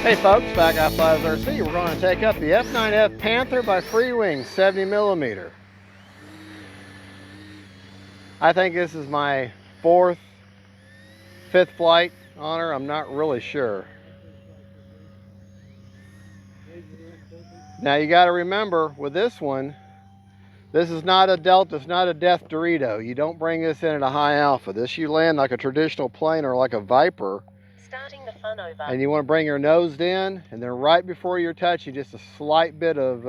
Hey folks, back at FGFRC, we're going to take up the F9F Panther by FREEWING 70mm. I think this is my fifth flight on her. I'm not really sure. Now you got to remember with this one, this is not a Delta, it's not a Death Dorito. You don't bring this in at a high alpha. This you land like a traditional plane or like a Viper. Starting the fun over. And you want to bring your nose in, and then right before you're touching, just a slight bit of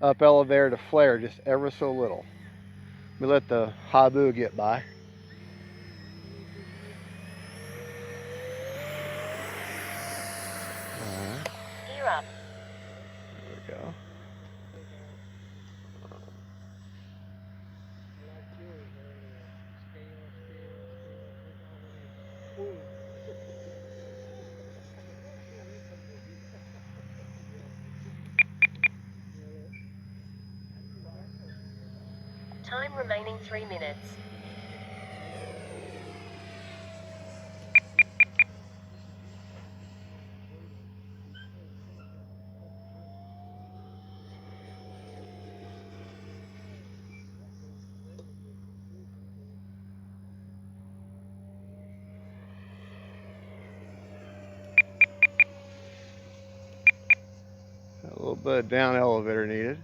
up elevator to flare, just ever so little. We let the Habu get by. Gear up. There we go. Time remaining 3 minutes. A little bit of down elevator needed.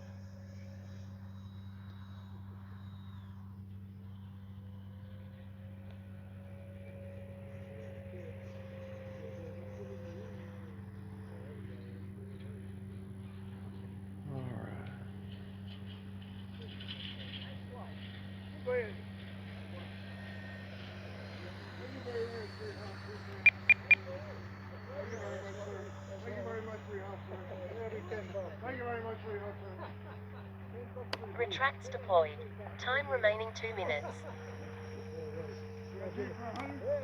Retracts deployed. Time remaining 2 minutes.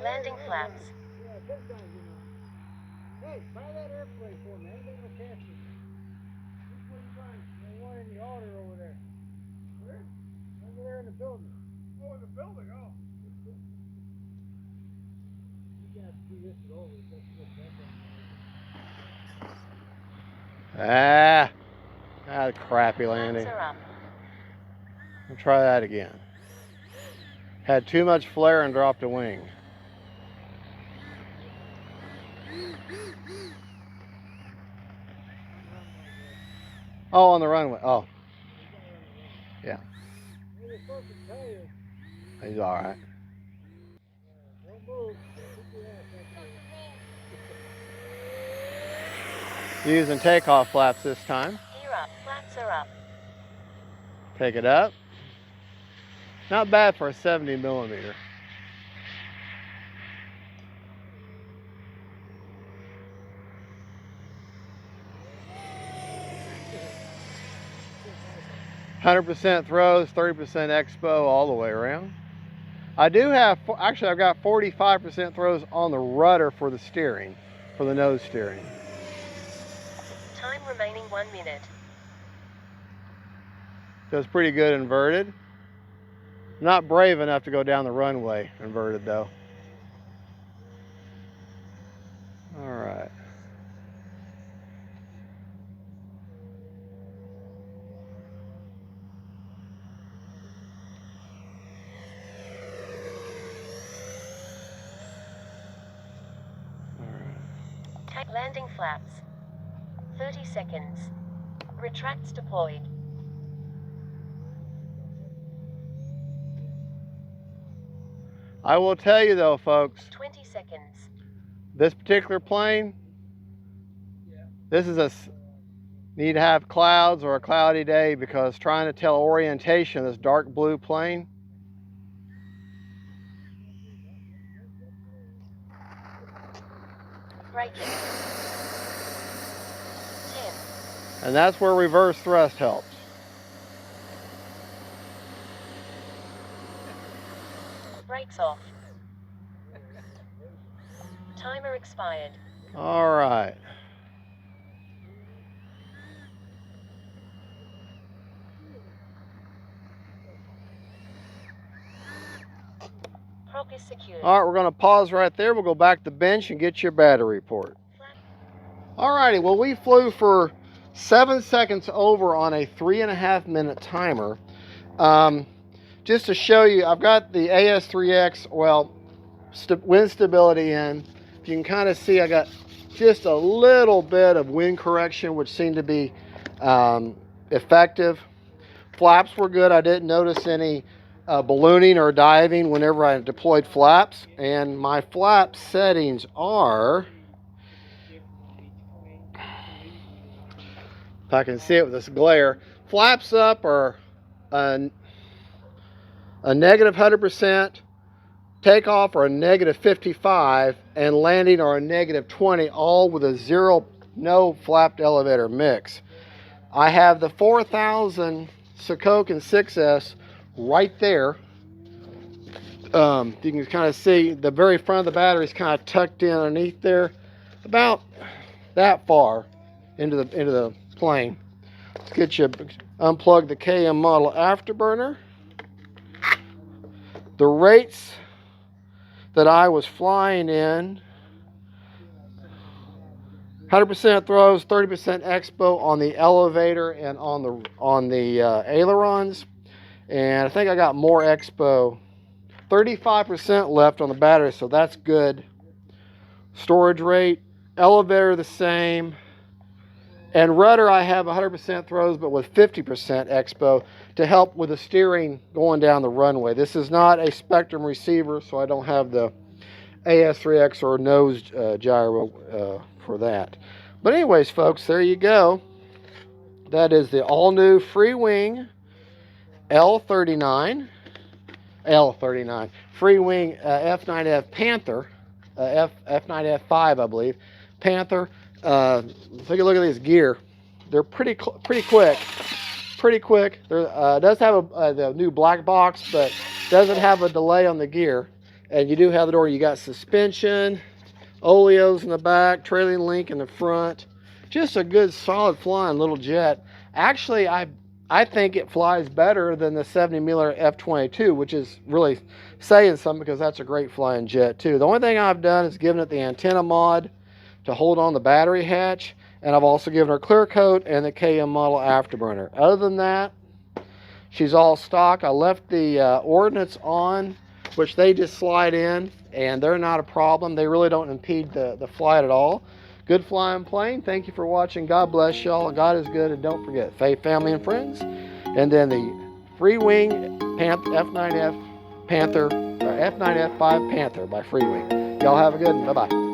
Landing flaps. Hey, buy that airplane for me. I ain't got no cash. Which one you buying? The one in the order over there. Where? Over there in the building. Oh, in the building? Oh. You got to do this at all. That's crappy landing. Flaps are up. We'll try that again. Had too much flare and dropped a wing. Oh, on the runway. Oh. Yeah. He's all right. Using takeoff flaps this time. Gear up. Flaps are up. Take it up. Not bad for a 70mm. %, throws, 30% expo all the way around. I do have, actually I've got 45% throws on the rudder for the steering, for the nose steering. Time remaining 1 minute. Does pretty good inverted. Not brave enough to go down the runway inverted though. All right. Take landing flaps. 30 seconds. Retracts deployed. I will tell you though, folks, 20 seconds. this particular plane, this is need to have clouds or a cloudy day, because trying to tell orientation of this dark blue plane, Braking. 10. and that's where reverse thrust helps. Brakes off. Timer expired. All right. Prop is secured. All right, we're going to pause right there. We'll go back to the bench and get your battery report. Alrighty, well, we flew for 7 seconds over on a 3.5 minute timer. Just to show you, I've got the AS3X, well, wind stability in. You can kind of see I got just a little bit of wind correction, which seemed to be effective. Flaps were good. I didn't notice any ballooning or diving whenever I deployed flaps. And my flap settings are, if I can see it with this glare, flaps up are a negative 100%, takeoff are a negative 55, and landing are a negative 20, all with a zero, no flapped elevator mix. I have the 4000 Sikokin 6S right there. You can kind of see the very front of the battery is kind of tucked in underneath there, about that far into the plane. Let's get you unplug the KM model afterburner. The rates that I was flying in, 100% throws, 30% expo on the elevator and on the ailerons, and I think I got more expo. 35% left on the battery, so that's good. Storage rate, elevator the same, and rudder I have 100% throws, but with 50% expo to help with the steering going down the runway. This is not a Spectrum receiver, so I don't have the AS3X or nose gyro for that. But anyways, folks, there you go. That is the all-new FREEWING F9F F9F Panther, F9F-5, I believe. Panther. Take a look at this gear. They're pretty quick. Pretty quick. There does have the new black box, but doesn't have a delay on the gear. And you do have the door. You got suspension, oleos in the back, trailing link in the front. Just a good, solid flying little jet. Actually, I think it flies better than the 70mm F22, which is really saying something because that's a great flying jet too. The only thing I've done is given it the antenna mod to hold on the battery hatch, and I've also given her clear coat and the KM model afterburner. Other than that, she's all stock. I left the ordnance on, which they just slide in, and they're not a problem. They really don't impede the flight at all. Good flying plane. Thank you for watching. God bless y'all. God is good, and don't forget, faith, family, and friends. And then the FREEWING F9F Panther, or F9F-5 Panther by FREEWING. Y'all have a good one. Bye-bye.